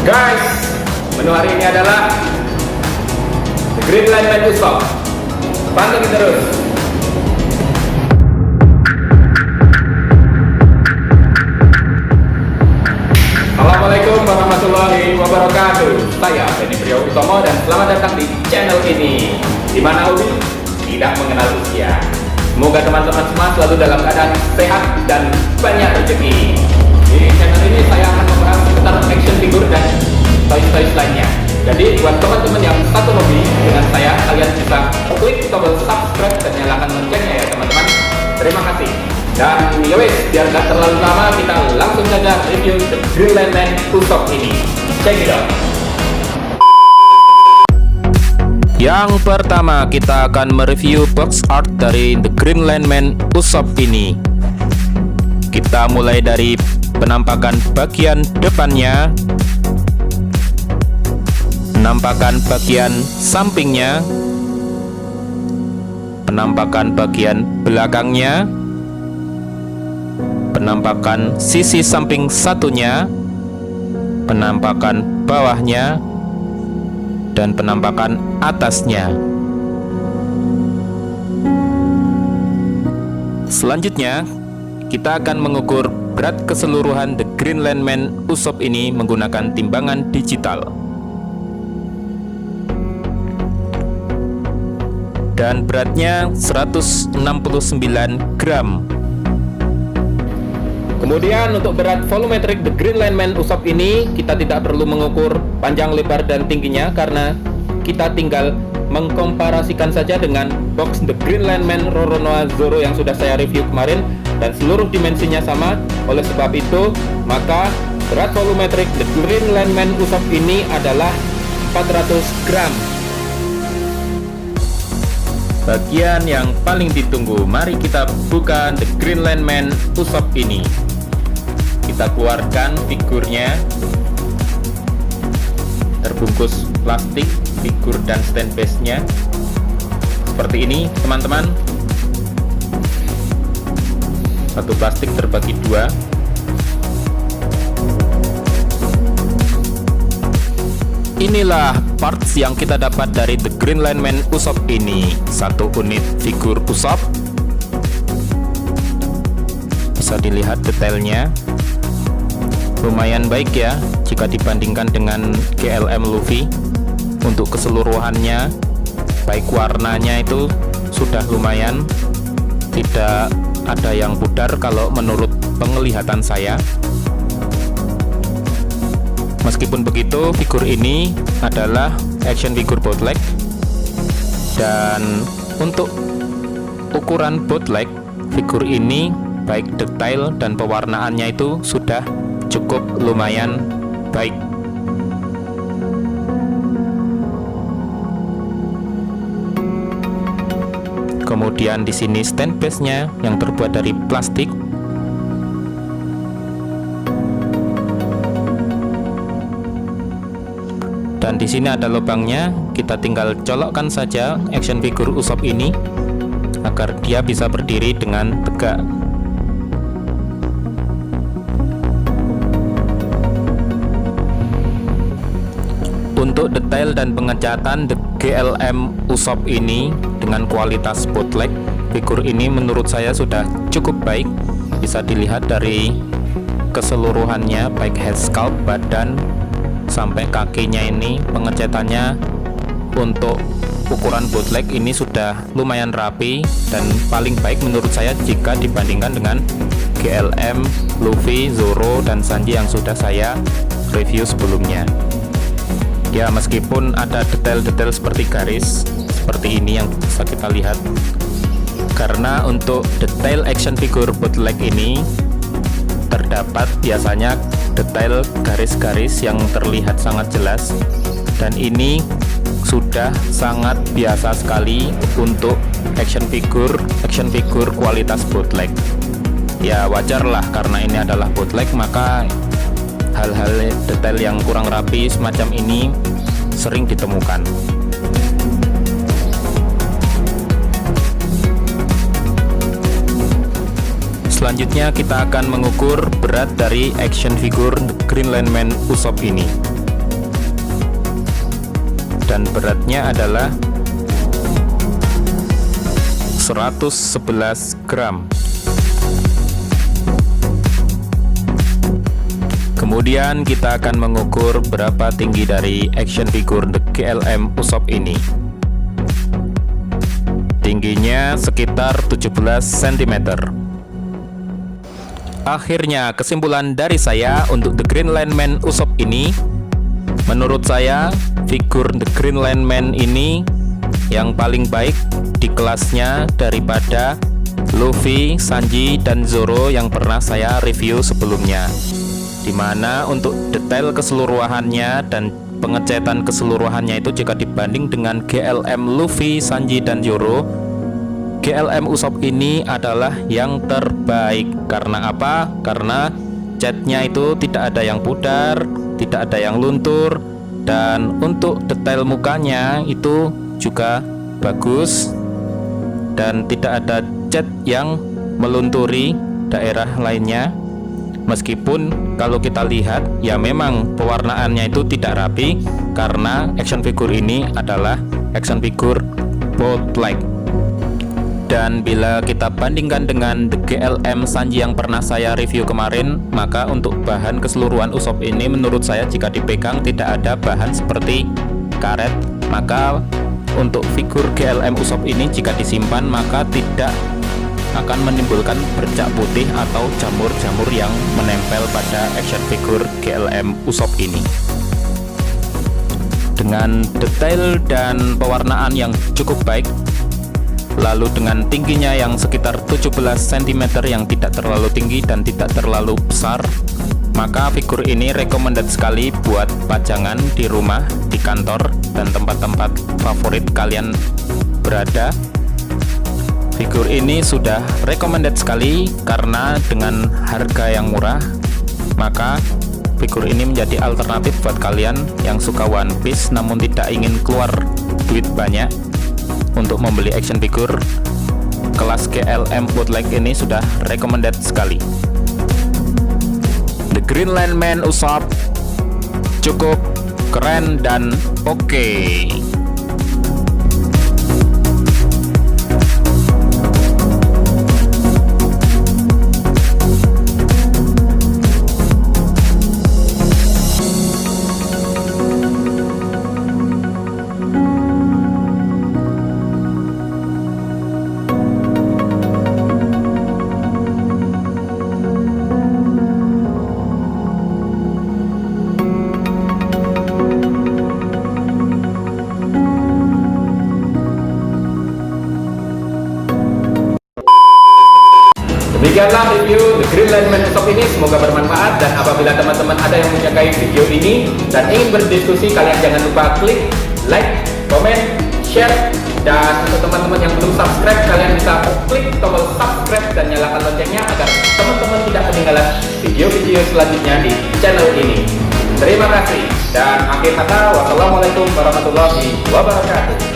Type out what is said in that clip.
Guys, menu hari ini adalah The Greenland Man Usop. Pantengin terus. Assalamualaikum warahmatullahi wabarakatuh. Saya Benny Priyo Utomo dan selamat datang di channel ini, di mana hobi tidak mengenal usia. Semoga teman-teman semua selalu dalam keadaan sehat dan banyak rezeki. Di channel ini saya akan membahas seputar action figure dan toys-toys lainnya. Jadi buat teman-teman yang satu hobi dengan saya, kalian bisa klik tombol subscribe dan nyalakan loncengnya ya teman-teman. Terima kasih. Dan yowes, biar gak terlalu lama, kita langsung saja review The Greenland Man Usop ini. Check it out. Yang pertama, kita akan mereview box art dari The Greenland Man Usop ini. Kita mulai dari penampakan bagian depannya, penampakan bagian sampingnya, penampakan bagian belakangnya, penampakan sisi samping satunya, penampakan bawahnya, dan penampakan atasnya. Selanjutnya, kita akan mengukur berat keseluruhan The Greenland Man Usop ini menggunakan timbangan digital. Dan beratnya 169 gram. Kemudian untuk berat volumetrik The Greenland Man Usop ini, kita tidak perlu mengukur panjang, lebar, dan tingginya karena kita tinggal mengkomparasikan saja dengan box The Greenland Man Roronoa Zoro yang sudah saya review kemarin, dan seluruh dimensinya sama. Oleh sebab itu, maka berat volumetrik The Greenland Man Usop ini adalah 400 gram. Bagian yang paling ditunggu, mari kita buka The Greenland Man Usop ini. Kita keluarkan figurnya, terbungkus plastik figur dan stand base-nya seperti ini teman-teman. Satu plastik terbagi dua. Inilah parts yang kita dapat dari The Greenland Man Usop ini. Satu unit figur Usop. Bisa dilihat detailnya. Lumayan baik ya jika dibandingkan dengan GLM Luffy. Untuk keseluruhannya, baik warnanya itu sudah lumayan, tidak ada yang pudar kalau menurut penglihatan saya. Meskipun begitu, figur ini adalah action figure bootleg, dan untuk ukuran bootleg, figur ini baik detail dan pewarnaannya itu sudah cukup lumayan baik. Kemudian di sini stand base-nya yang terbuat dari plastik. Dan di sini ada lubangnya, kita tinggal colokkan saja action figure Usop ini agar dia bisa berdiri dengan tegak. Untuk detail dan pengecatan The GLM Usop ini dengan kualitas bootleg, figur ini menurut saya sudah cukup baik. Bisa dilihat dari keseluruhannya, baik head sculpt, badan, sampai kakinya ini pengecatannya untuk ukuran bootleg ini sudah lumayan rapi dan paling baik menurut saya jika dibandingkan dengan GLM, Luffy, Zoro, dan Sanji yang sudah saya review sebelumnya. Ya, meskipun ada detail-detail seperti garis seperti ini yang bisa kita lihat, karena untuk detail action figure bootleg ini terdapat biasanya detail garis-garis yang terlihat sangat jelas, dan ini sudah sangat biasa sekali untuk action figure kualitas bootleg. Ya wajarlah karena ini adalah bootleg, maka hal-hal detail yang kurang rapi semacam ini sering ditemukan. Selanjutnya kita akan mengukur berat dari action figure The Greenland Man Usop ini. dan beratnya adalah 111 gram. Kemudian kita akan mengukur berapa tinggi dari action figure The GLM Usopp ini. Tingginya sekitar 17 cm. Akhirnya kesimpulan dari saya untuk The Greenland Man Usopp ini, menurut saya figur The Greenland Man ini yang paling baik di kelasnya daripada Luffy, Sanji, dan Zoro yang pernah saya review sebelumnya, dimana untuk detail keseluruhannya dan pengecetan keseluruhannya itu jika dibanding dengan GLM Luffy, Sanji, dan Zoro, GLM Usopp ini adalah yang terbaik. Karena apa? Karena catnya itu tidak ada yang pudar, tidak ada yang luntur, dan untuk detail mukanya itu juga bagus dan tidak ada cat yang melunturi daerah lainnya. Meskipun kalau kita lihat ya memang pewarnaannya itu tidak rapi karena action figure ini adalah action figure bootleg. Dan bila kita bandingkan dengan The GLM Sanji yang pernah saya review kemarin, maka untuk bahan keseluruhan Usopp ini menurut saya jika dipegang tidak ada bahan seperti karet, maka untuk figur GLM Usopp ini jika disimpan maka tidak akan menimbulkan bercak putih atau jamur-jamur yang menempel pada action figure GLM Usopp ini. Dengan detail dan pewarnaan yang cukup baik, lalu dengan tingginya yang sekitar 17 cm yang tidak terlalu tinggi dan tidak terlalu besar, maka figur ini recommended sekali buat pajangan di rumah, di kantor, dan tempat-tempat favorit kalian berada. Figur ini sudah recommended sekali karena dengan harga yang murah, maka figur ini menjadi alternatif buat kalian yang suka One Piece namun tidak ingin keluar duit banyak untuk membeli action figure. Kelas GLM bootleg ini sudah recommended sekali. The Greenland Man Usopp cukup keren dan oke. Demikianlah review The Greenland Man Usopp ini, semoga bermanfaat. Dan apabila teman-teman ada yang menyukai video ini dan ingin berdiskusi, kalian jangan lupa klik like, komen, share. Dan untuk teman-teman yang belum subscribe, kalian bisa klik tombol subscribe dan nyalakan loncengnya agar teman-teman tidak ketinggalan video-video selanjutnya di channel ini. Terima kasih dan akhir kata, wassalamualaikum warahmatullahi wabarakatuh.